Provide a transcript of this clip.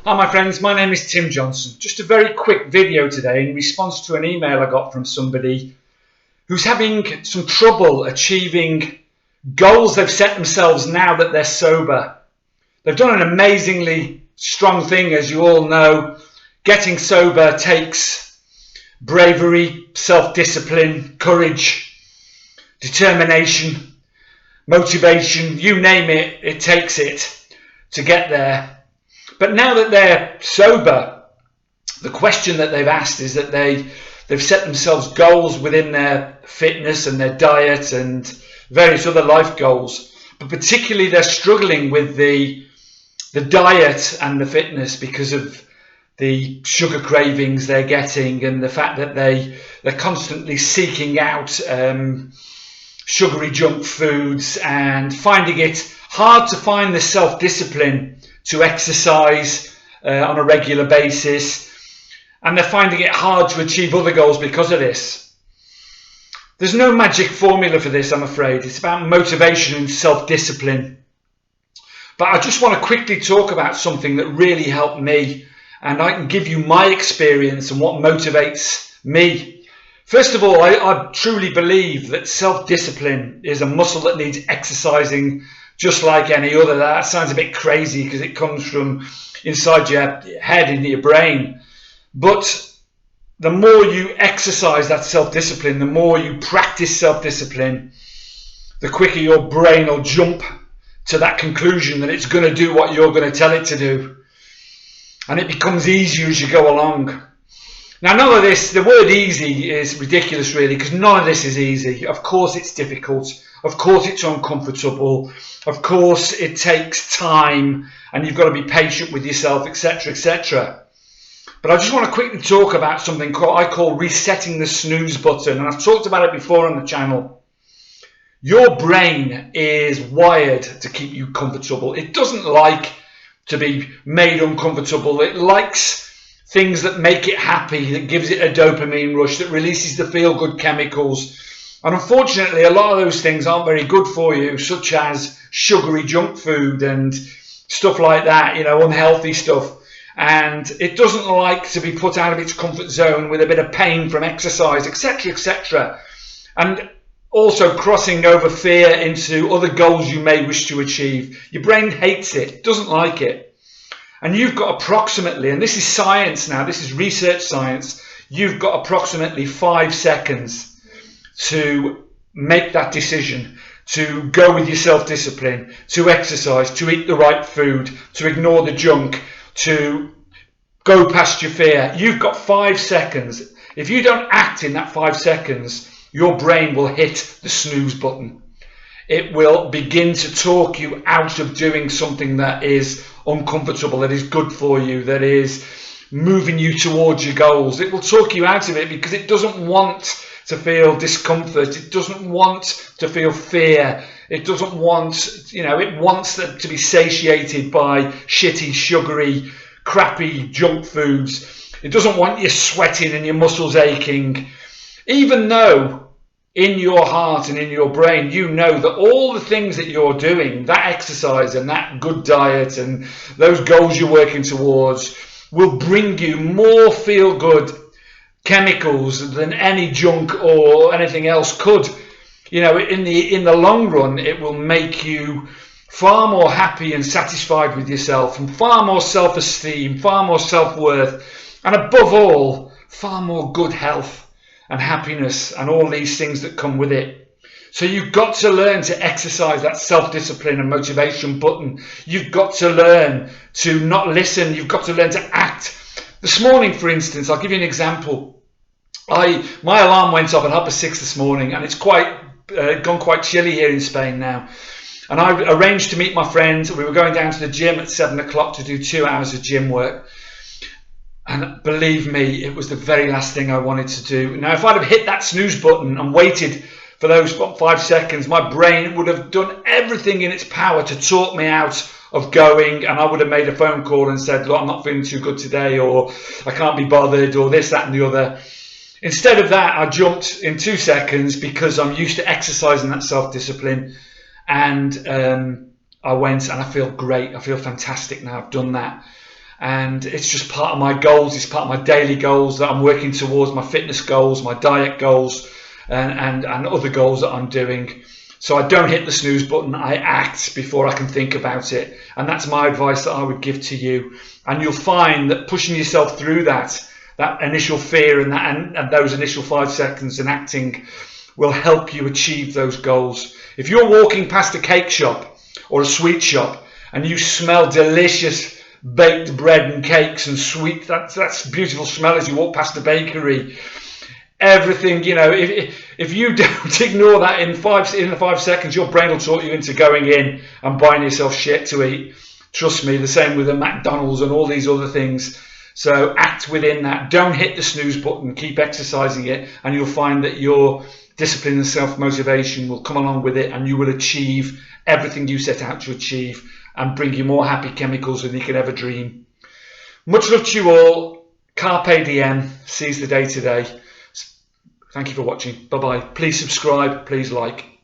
Hi my friends, my name is Tim Johnson. Just a very quick video today in response to an email I got from somebody who's having some trouble achieving goals they've set themselves now that they're sober. They've done an amazingly strong thing, as you all know. Getting sober takes bravery, self-discipline, courage, determination, motivation, you name it, it takes it to get there. But now that they're sober, the question that they've asked is that they've set themselves goals within their fitness and their diet and various other life goals. But particularly they're struggling with the diet and the fitness because of the sugar cravings they're getting and the fact that they're constantly seeking out sugary junk foods and finding it hard to find the self-discipline to exercise on a regular basis, and they're finding it hard to achieve other goals because of this. There's no magic formula for this, I'm afraid. It's about motivation and self-discipline. But I just want to quickly talk about something that really helped me, and I can give you my experience and what motivates me. First of all, I truly believe that self-discipline is a muscle that needs exercising just like any other. That sounds a bit crazy because it comes from inside your head into your brain. But the more you exercise that self-discipline, the more you practice self-discipline, the quicker your brain will jump to that conclusion that it's going to do what you're going to tell it to do. And it becomes easier as you go along. Now, none of this, the word easy is ridiculous really, because none of this is easy. Of course it's difficult. Of course it's uncomfortable. Of course it takes time and you've got to be patient with yourself, etc., etc. But I just want to quickly talk about something I call resetting the snooze button. And I've talked about it before on the channel. Your brain is wired to keep you comfortable. It doesn't like to be made uncomfortable. It likes things that make it happy, that gives it a dopamine rush, that releases the feel-good chemicals. And unfortunately, a lot of those things aren't very good for you, such as sugary junk food and stuff like that, you know, unhealthy stuff. And it doesn't like to be put out of its comfort zone with a bit of pain from exercise, etc., etc. And also crossing over fear into other goals you may wish to achieve. Your brain hates it, doesn't like it. And you've got approximately, and this is science now, this is research science, you've got approximately 5 seconds to make that decision, to go with your self-discipline, to exercise, to eat the right food, to ignore the junk, to go past your fear. You've got 5 seconds. If you don't act in that 5 seconds, your brain will hit the snooze button. It will begin to talk you out of doing something that is uncomfortable, that is good for you, that is moving you towards your goals. It will talk you out of it because it doesn't want to feel discomfort. It doesn't want to feel fear. It doesn't want, you know, it wants to be satiated by shitty, sugary, crappy junk foods. It doesn't want you sweating and your muscles aching, even though in your heart and in your brain, you know that all the things that you're doing, that exercise and that good diet and those goals you're working towards will bring you more feel-good chemicals than any junk or anything else could. You know, in the long run, it will make you far more happy and satisfied with yourself and far more self-esteem, far more self-worth, and above all, far more good health and happiness and all these things that come with it. So you've got to learn to exercise that self-discipline and motivation button. You've got to learn to not listen. You've got to learn to act. This morning, for instance, I'll give you an example. My alarm went off at 6:30 this morning, and it's gone quite chilly here in Spain now. And I arranged to meet my friend. We were going down to the gym at 7 o'clock to do 2 hours of gym work. And believe me, it was the very last thing I wanted to do. Now, if I'd have hit that snooze button and waited for those 5 seconds, my brain would have done everything in its power to talk me out of going, and I would have made a phone call and said, look, I'm not feeling too good today, or I can't be bothered, or this, that, and the other. Instead of that, I jumped in 2 seconds because I'm used to exercising that self-discipline, and I went and I feel great. I feel fantastic now. I've done that. and it's just part of my goals. It's part of my daily goals that I'm working towards, my fitness goals, my diet goals, and other goals that I'm doing. So I don't hit the snooze button, I act before I can think about it. And that's my advice that I would give to you. And you'll find that pushing yourself through that initial fear and those initial 5 seconds and acting will help you achieve those goals. If you're walking past a cake shop or a sweet shop and you smell delicious baked bread and cakes and sweet, that's beautiful smell as you walk past the bakery. Everything, if you don't ignore that in the 5 seconds, your brain will talk you into going in and buying yourself shit to eat. Trust me, the same with the McDonald's and all these other things. So act within that. Don't hit the snooze button. Keep exercising it, and you'll find that your discipline and self-motivation will come along with it, and you will achieve everything you set out to achieve and bring you more happy chemicals than you could ever dream. Much love to you all. Carpe Diem. Seize the day today. Thank you for watching. Bye-bye. Please subscribe. Please like.